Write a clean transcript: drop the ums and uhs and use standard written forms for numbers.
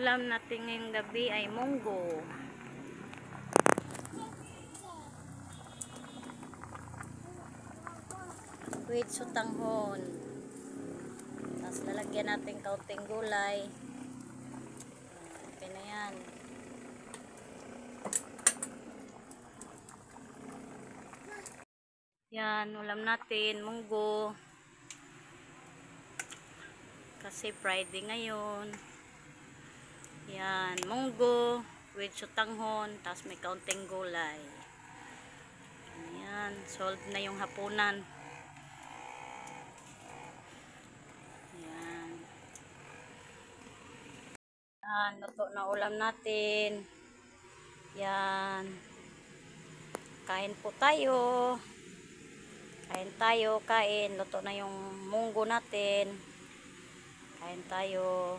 ulam natin ngayong gabi ay munggo. With sutanghon. Tapos lalagyan natin kaunting gulay. Okay na yan. Yan, ulam natin, munggo. Kasi Friday ngayon. Yan, munggo with sutanghon, tapos may kaunting gulay. Yan, solve na yung hapunan. Yan. Yan, luto na ulam natin. Yan. Kain po tayo. Kain tayo, kain. Luto na yung munggo natin. Kain tayo.